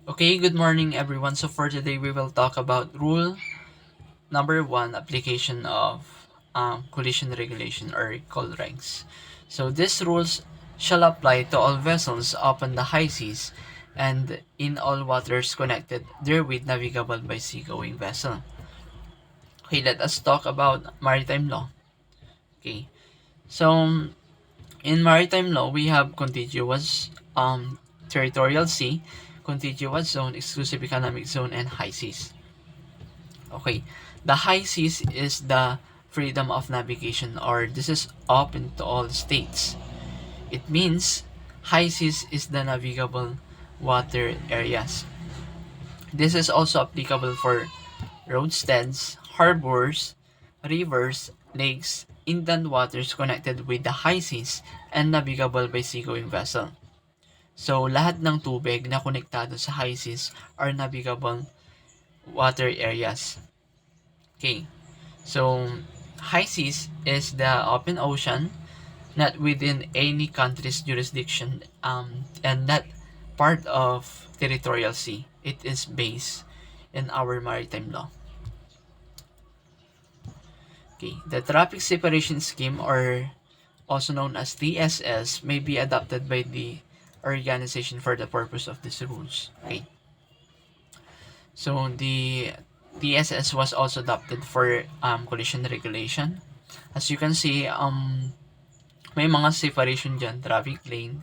Okay, good morning everyone. So for today we will talk about rule number 1, application of collision regulation or COLREGs. So these rules shall apply to all vessels upon the high seas and in all waters connected therewith navigable by seagoing vessel. Okay, let us talk about maritime law. Okay, so in maritime law we have contiguous territorial sea, contiguous zone, exclusive economic zone, and high seas. Okay, the high seas is the freedom of navigation, or this is open to all states. It means high seas is the navigable water areas. This is also applicable for roadsteads, harbors, rivers, lakes, inland waters connected with the high seas and navigable by seagoing vessel. So, lahat ng tubig na konektado sa high seas are navigable water areas. Okay, so high seas is the open ocean, not within any country's jurisdiction, and not part of territorial sea. It is based in our maritime law. Okay, the traffic separation scheme, or also known as TSS, may be adopted by the organization for the purpose of these rules. Okay, so the TSS was also adopted for collision regulation. As you can see, may mga separation dyan, traffic lane,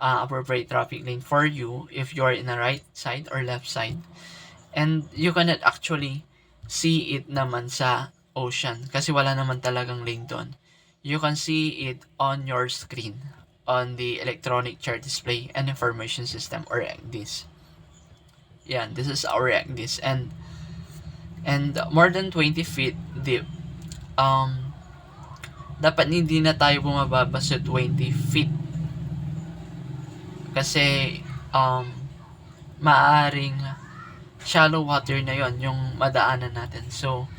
appropriate traffic lane for you if you are in the right side or left side. And you cannot actually see it naman sa ocean kasi wala naman talagang lane doon. You can see it on your screen on the electronic chart display and information system, or ECDIS. Yan, this is our ECDIS, and more than 20 feet deep. Dapat hindi na tayo bumababa sa 20 feet kasi maaring shallow water na yon yung madaanan natin. So,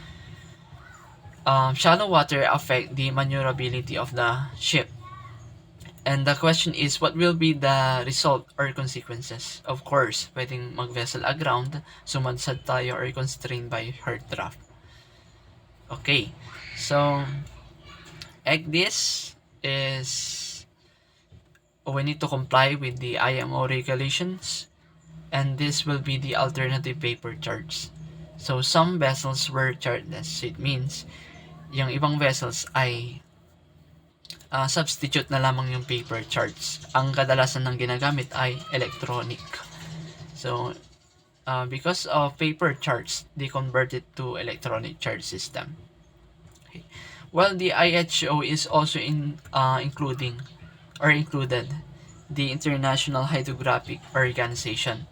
shallow water affect the maneuverability of the ship. And the question is, what will be the result or consequences? Of course, pwedeng mag-vessel aground, sumadsad tayo, or constrained by hard draft. Okay, so ECDIS is we need to comply with the IMO regulations, and this will be the alternative paper charts. So some vessels were chartless. So it means yung ibang vessels ay substitute na lamang yung paper charts. Ang kadalasan ng ginagamit ay electronic. So because of paper charts, they converted to electronic chart system. Okay. Well, the IHO is also included the International Hydrographic Organization.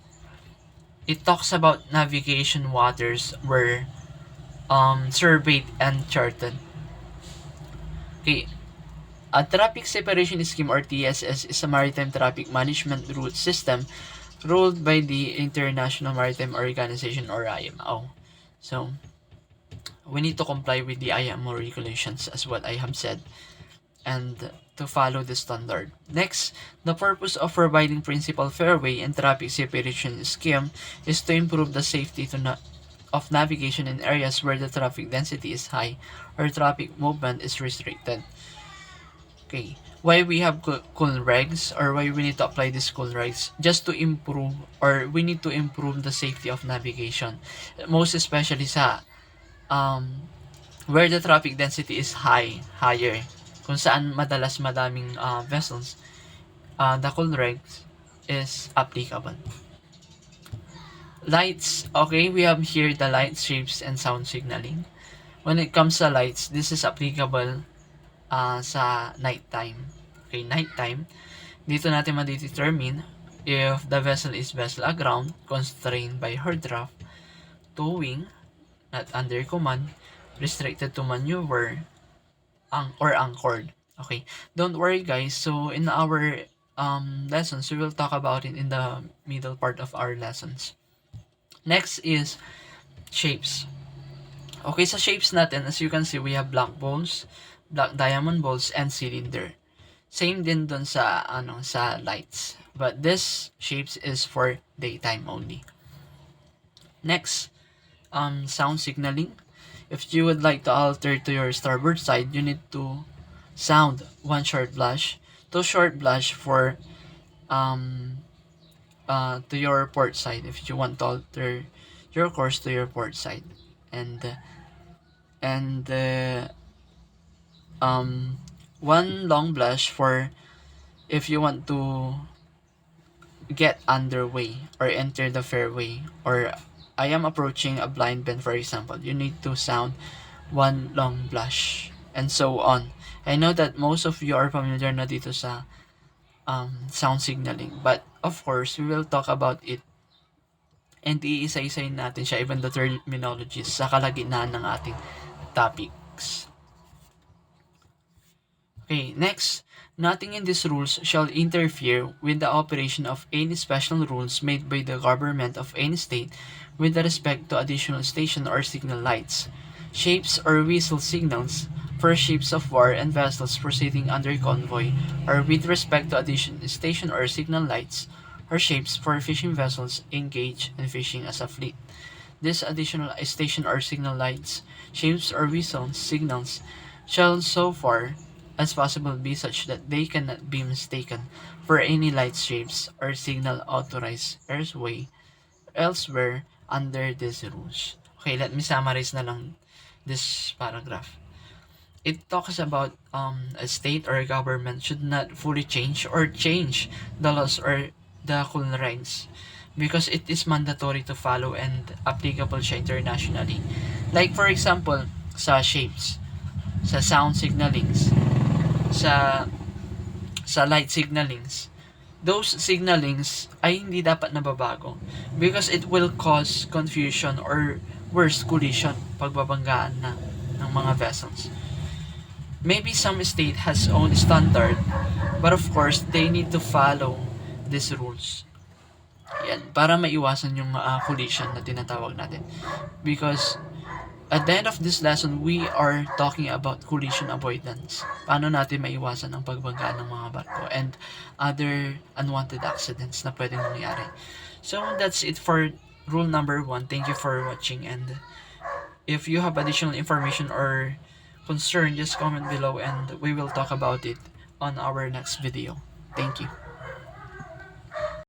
It talks about navigation waters were surveyed and charted. Okay, a traffic separation scheme, or TSS, is a maritime traffic management route system ruled by the International Maritime Organization, or IMO. So, we need to comply with the IMO regulations, as what I have said, and to follow the standard. Next, the purpose of providing principal fairway and traffic separation scheme is to improve the safety of navigation in areas where the traffic density is high or traffic movement is restricted. Okay, why we have COLREGs, or why we need to apply these COLREGs? Just to improve, or we need to improve the safety of navigation, most especially sa where the traffic density is higher, kung saan madalas madaming vessels, the COLREGs is applicable. Lights, okay, we have here the light, shapes, and sound signaling. When it comes to lights, this is applicable sa nighttime. Okay, nighttime, dito natin ma-determine if the vessel is vessel aground, constrained by her draft, towing, not under command, restricted to maneuver, or anchored. Okay, don't worry guys. So in our lessons, we will talk about it in the middle part of our lessons. Next is shapes. Okay, sa shapes natin, as you can see, we have black balls, black diamond balls, and cylinder. Same din dun sa sa lights. but this shapes is for daytime only. Next, sound signaling. If you would like to alter to your starboard side, you need to sound one short blush, two short blush for um to your port side if you want to alter your course to your port side, and um one long blush for if you want to get underway or enter the fairway, or I am approaching a blind bend, for example, you need to sound one long blush, and so on. I know that most of you are familiar na dito sa sound signaling, but of course we will talk about it and iisa-isayin natin siya, even the terminologies, sa kalagitnaan ng ating topics. Okay, next, nothing in these rules shall interfere with the operation of any special rules made by the government of any state with respect to additional station or signal lights, shapes or whistle signals for ships of war and vessels proceeding under convoy, or with respect to additional station or signal lights or shapes for fishing vessels engaged in fishing as a fleet. This additional station or signal lights, shapes or whistle signals shall so far as possible be such that they cannot be mistaken for any light shapes or signal authorized elsewhere under these rules. Okay, let me summarize na lang this paragraph. It talks about a state or a government should not fully change the laws or the COLREGs because it is mandatory to follow and applicable siya internationally. Like for example, sa shapes, sa sound signalings, sa light signalings. Those signalings ay hindi dapat nababago because it will cause confusion or worse collision pagbabanggaan na ng mga vessels. Maybe some state has own standard, but of course they need to follow these rules. Yan, para maiwasan yung collision na tinatawag natin. Because at the end of this lesson, we are talking about collision avoidance. Paano natin maiwasan ang pagbangga ng mga barko and other unwanted accidents na pwedeng mangyari. So that's it for rule number 1. Thank you for watching, and if you have additional information or concern, just comment below and we will talk about it on our next video. Thank you.